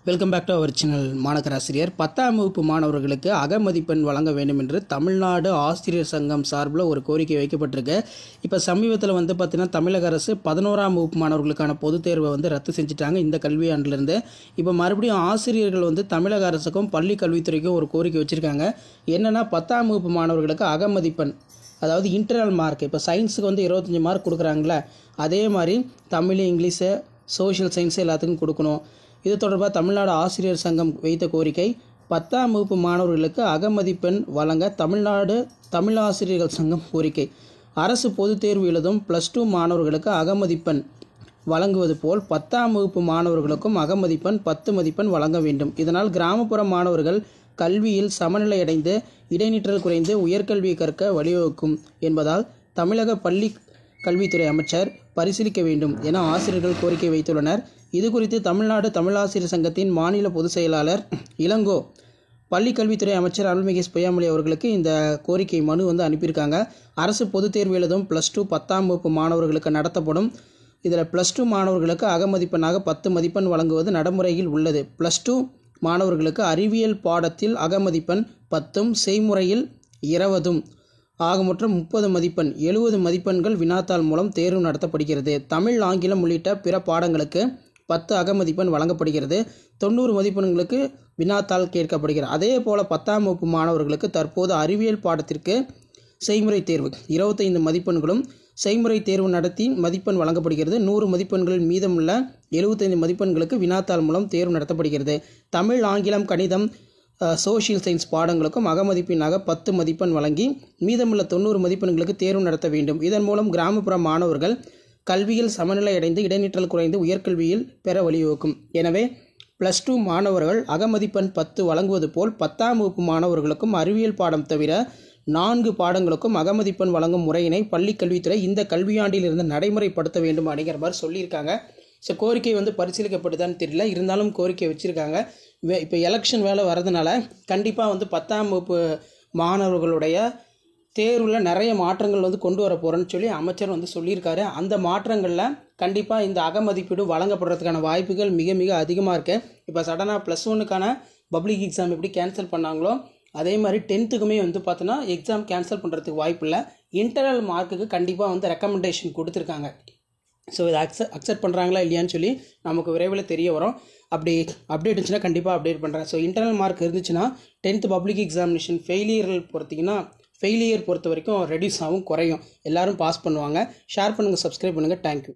Welcome back to our channel. மாநகராசிரியர் 10ஆம் வகுப்பு மாணவர்களுக்கு அகமதிப்பெண் வழங்க வேண்டும் என்று தமிழ்நாடு ஆசிரியர் சங்கம் சார்பில் ஒரு கோரிக்கை வைக்கப்பட்டிருக்கு. இப்போ சமீபத்தில் பார்த்தீங்கன்னா தமிழக அரசு 11ஆம் வகுப்பு மாணவர்களுக்கான பொதுத் தேர்வை ரத்து செஞ்சுட்டாங்க இந்த கல்வியாண்டிலிருந்து. இப்போ மறுபடியும் ஆசிரியர்கள் தமிழக அரசுக்கும் பள்ளி கல்வித்துறைக்கும் ஒரு கோரிக்கை வச்சுருக்காங்க. என்னென்னா 10ஆம் வகுப்பு மாணவர்களுக்கு அகமதிப்பெண், அதாவது இன்டர்னல் மார்க், இப்போ சயின்ஸுக்கு 25 மார்க் கொடுக்குறாங்களே, அதே மாதிரி தமிழ், இங்கிலீஷு, சோஷியல் சயின்ஸு எல்லாத்துக்கும் கொடுக்கணும். இது தொடர்பாக தமிழ்நாடு ஆசிரியர் சங்கம் வைத்த கோரிக்கை. 10ஆம் வகுப்பு மாணவர்களுக்கு அகமதிப்பெண் வழங்க தமிழ்நாடு தமிழ் ஆசிரியர்கள் சங்கம் கோரிக்கை. அரசு பொதுத் தேர்வு எழுதும் +2 மாணவர்களுக்கு அகமதிப்பெண் வழங்குவது போல் 10ஆம் வகுப்பு மாணவர்களுக்கும் அகமதிப்பெண் 10 மதிப்பெண் வழங்க வேண்டும். இதனால் கிராமப்புற மாணவர்கள் கல்வியில் சமநிலை அடைந்து இடைநிற்றல் குறைந்து உயர்கல்வியை கற்க வழிவகுக்கும் என்பதால் தமிழக பள்ளி கல்வித்துறை அமைச்சர் பரிசீலிக்க வேண்டும் என ஆசிரியர்கள் கோரிக்கை வைத்துள்ளனர். இது குறித்து தமிழ்நாடு தமிழாசிரியர் சங்கத்தின் மாநில பொதுச் செயலாளர் இளங்கோ பள்ளி கல்வித்துறை அமைச்சர் அருள்மிகு பொய்யாமொழி அவர்களுக்கு இந்த கோரிக்கை மனு அனுப்பியிருக்காங்க. அரசு பொதுத் தேர்வு எழுதும் +2 10ஆம் வகுப்பு மாணவர்களுக்கு நடத்தப்படும். இதில் +2 மாணவர்களுக்கு அகமதிப்பெண்ணாக 10 மதிப்பெண் வழங்குவது நடைமுறையில் உள்ளது. +2 மாணவர்களுக்கு அறிவியல் பாடத்தில் அகமதிப்பெண் 10, செய்முறையில் 20 ஆக மொத்தம் 30 மதிப்பெண், 70 மதிப்பெண்கள் வினாத்தாள் மூலம் தேர்வு நடத்தப்படுகிறது. தமிழ், ஆங்கிலம் உள்ளிட்ட பிற பாடங்களுக்கு 10 அகமதிப்பெண் வழங்கப்படுகிறது. 90 மதிப்பெண்களுக்கு வினாத்தாள் கேட்கப்படுகிறது. அதே போல் 10ஆம் வகுப்பு மாணவர்களுக்கு தற்போது அறிவியல் பாடத்திற்கு செய்முறை தேர்வு 25 மதிப்பெண்களும் செய்முறை தேர்வு நடத்தி மதிப்பெண் வழங்கப்படுகிறது. 100 மதிப்பெண்களில் மீதமுள்ள 75 மதிப்பெண்களுக்கு வினாத்தாள் மூலம் தேர்வு நடத்தப்படுகிறது. தமிழ், ஆங்கிலம், கணிதம், சோஷியல் சயின்ஸ் பாடங்களுக்கும் அகமதிப்பெண்ணாக 10 மதிப்பெண் வழங்கி மீதமுள்ள 90 மதிப்பெண்களுக்கு தேர்வு நடத்த வேண்டும். இதன் மூலம் கிராமப்புற மாணவர்கள் கல்வியில் சமநிலை அடைந்து இடைநிற்றல் குறைந்து உயர்கல்வியில் பெற வழிவகுக்கும். எனவே +2 மாணவர்கள் அகமதிப்பெண் 10 வழங்குவது போல் 10ஆம் வகுப்பு மாணவர்களுக்கும் அறிவியல் பாடம் தவிர 4 பாடங்களுக்கும் அகமதிப்பெண் வழங்கும் முறையினை பள்ளி கல்வித்துறை இந்த கல்வியாண்டில் இருந்து நடைமுறைப்படுத்த வேண்டும் அப்படிங்கிற மாதிரி சொல்லியிருக்காங்க. ஸோ கோரிக்கை பரிசீலிக்கப்படுதான்னு தெரியல, இருந்தாலும் கோரிக்கை வச்சுருக்காங்க. இப்போ எலெக்ஷன் வேலை வரதுனால கண்டிப்பாக 10ஆம் வகுப்பு மாணவர்களுடைய தேர்வில் நிறைய மாற்றங்கள் கொண்டு வர போகிறேன்னு சொல்லி அமைச்சர் சொல்லியிருக்காரு. அந்த மாற்றங்களில் கண்டிப்பாக இந்த அகமதிப்பீடு வழங்கப்படுறதுக்கான வாய்ப்புகள் மிக மிக அதிகமாக இருக்குது. இப்போ சடனாக +1க்கான பப்ளிக் எக்ஸாம் எப்படி கேன்சல் பண்ணாங்களோ அதே மாதிரி 10க்குமே பார்த்தோன்னா எக்ஸாம் கேன்சல் பண்ணுறதுக்கு வாய்ப்பு இல்லை. இன்டர்னல் மார்க்குக்கு கண்டிப்பாக ரெக்கமெண்டேஷன் கொடுத்துருக்காங்க. ஸோ இதை அக்செப்ட் பண்ணுறாங்களா இல்லையான்னு சொல்லி நமக்கு விரைவில் தெரிய வரும். அப்படி அப்டேட் இருந்துச்சுன்னா கண்டிப்பாக அப்டேட் பண்ணுறேன். ஸோ இன்டர்னல் மார்க் இருந்துச்சுன்னா 10th பப்ளிக் எக்ஸாமினேஷன் ஃபெயிலியர் பொறுத்த வரைக்கும் ரெடியூஸ் ஆகும், குறையும். எல்லோரும் பாஸ் பண்ணுவாங்க. ஷேர் பண்ணுங்கள், சப்ஸ்கிரைப் பண்ணுங்கள். தேங்க்யூ.